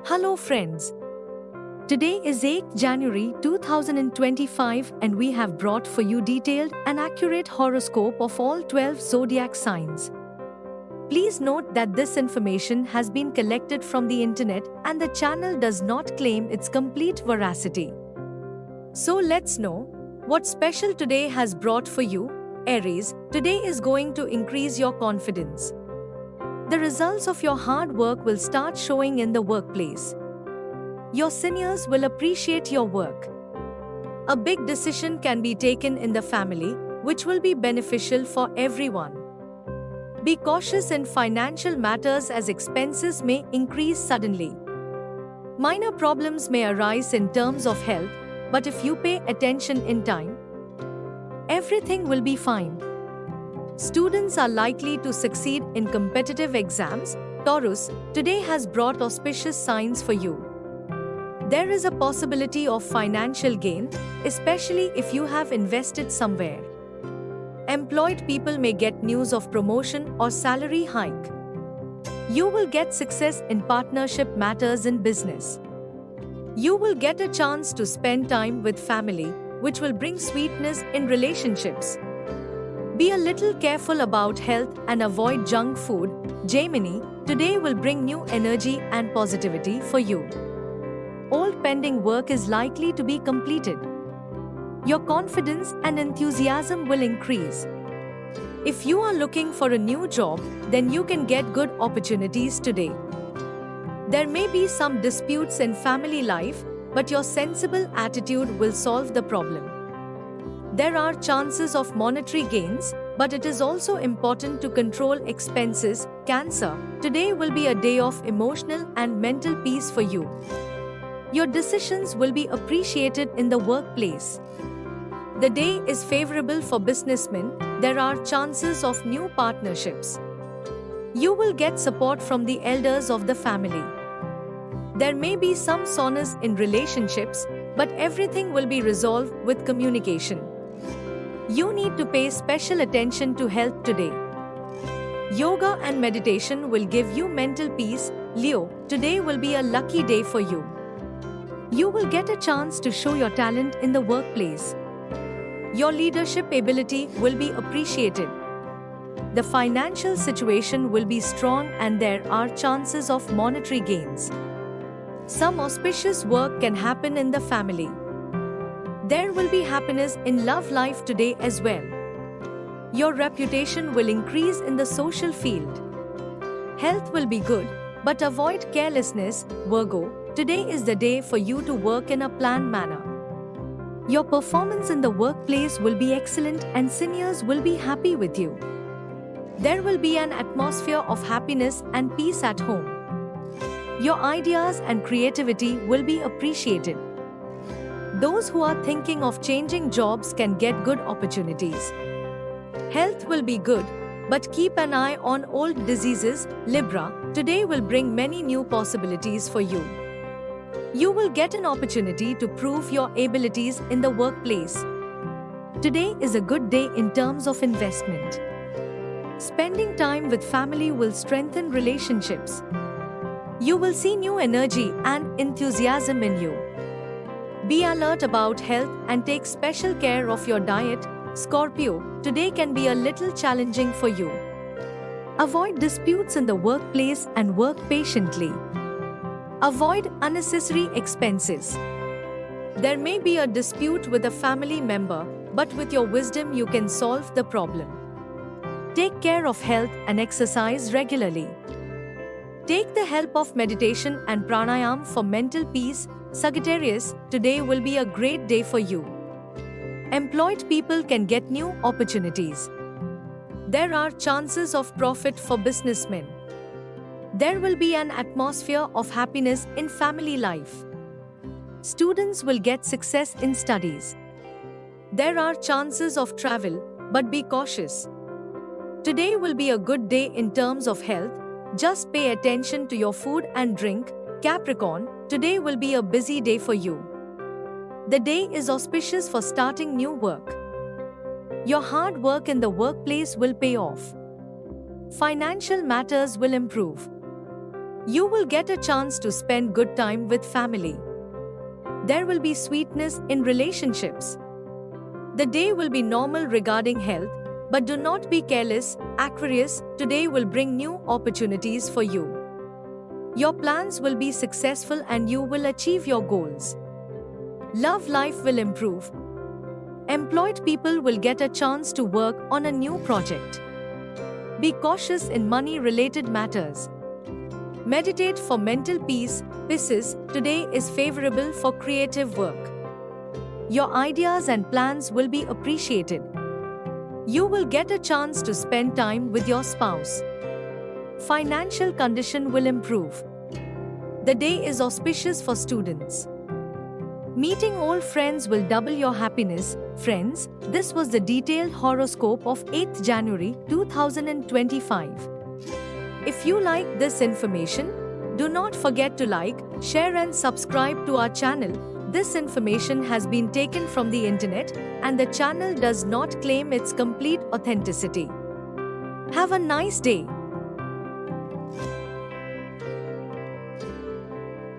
Hello friends. Today is 8th January 2025 and we have brought for you detailed and accurate horoscope of all 12 zodiac signs. Please note that this information has been collected from the internet and the channel does not claim its complete veracity. So let's know what special today has brought for you. Aries, today is going to increase your confidence. The results of your hard work will start showing in the workplace. Your seniors will appreciate your work. A big decision can be taken in the family, which will be beneficial for everyone. Be cautious in financial matters as expenses may increase suddenly. Minor problems may arise in terms of health, but if you pay attention in time, everything will be fine. Students are likely to succeed in competitive exams. Taurus, today has brought auspicious signs for you. There is a possibility of financial gain, especially if you have invested somewhere. Employed people may get news of promotion or salary hike. You will get success in partnership matters in business. You will get a chance to spend time with family, which will bring sweetness in relationships. Be a little careful about health and avoid junk food. Gemini, today will bring new energy and positivity for you. All pending work is likely to be completed. Your confidence and enthusiasm will increase. If you are looking for a new job, then you can get good opportunities today. There may be some disputes in family life, but your sensible attitude will solve the problem. There are chances of monetary gains, but it is also important to control expenses. Cancer, today will be a day of emotional and mental peace for you. Your decisions will be appreciated in the workplace. The day is favorable for businessmen. There are chances of new partnerships. You will get support from the elders of the family. There may be some soreness in relationships, but everything will be resolved with communication. You need to pay special attention to health today. Yoga and meditation will give you mental peace. Leo, today will be a lucky day for you. You will get a chance to show your talent in the workplace. Your leadership ability will be appreciated. The financial situation will be strong and there are chances of monetary gains. Some auspicious work can happen in the family. There will be happiness in love life today as well. Your reputation will increase in the social field. Health will be good, but avoid carelessness. Virgo, today is the day for you to work in a planned manner. Your performance in the workplace will be excellent and seniors will be happy with you. There will be an atmosphere of happiness and peace at home. Your ideas and creativity will be appreciated. Those who are thinking of changing jobs can get good opportunities. Health will be good, but keep an eye on old diseases. Libra, today will bring many new possibilities for you. You will get an opportunity to prove your abilities in the workplace. Today is a good day in terms of investment. Spending time with family will strengthen relationships. You will see new energy and enthusiasm in you. Be alert about health and take special care of your diet. Scorpio, today can be a little challenging for you. Avoid disputes in the workplace and work patiently. Avoid unnecessary expenses. There may be a dispute with a family member, but with your wisdom you can solve the problem. Take care of health and exercise regularly. Take the help of meditation and pranayama for mental peace. Sagittarius, today will be a great day for you. Employed people can get new opportunities. There are chances of profit for businessmen. There will be an atmosphere of happiness in family life. Students will get success in studies. There are chances of travel, but be cautious. Today will be a good day in terms of health. Just pay attention to your food and drink. Capricorn, today will be a busy day for you. The day is auspicious for starting new work. Your hard work in the workplace will pay off. Financial matters will improve. You will get a chance to spend good time with family. There will be sweetness in relationships. The day will be normal regarding health, but do not be careless. Aquarius, today will bring new opportunities for you. Your plans will be successful and you will achieve your goals. Love life will improve. Employed people will get a chance to work on a new project. Be cautious in money-related matters. Meditate for mental peace. Pisces, today is favorable for creative work. Your ideas and plans will be appreciated. You will get a chance to spend time with your spouse. Financial condition will improve. The day is auspicious for students. Meeting old friends will double your happiness. Friends, this was the detailed horoscope of 8th January 2025. If you like this information, do not forget to like, share and subscribe to our channel. This information has been taken from the internet and the channel does not claim its complete authenticity. Have a nice day.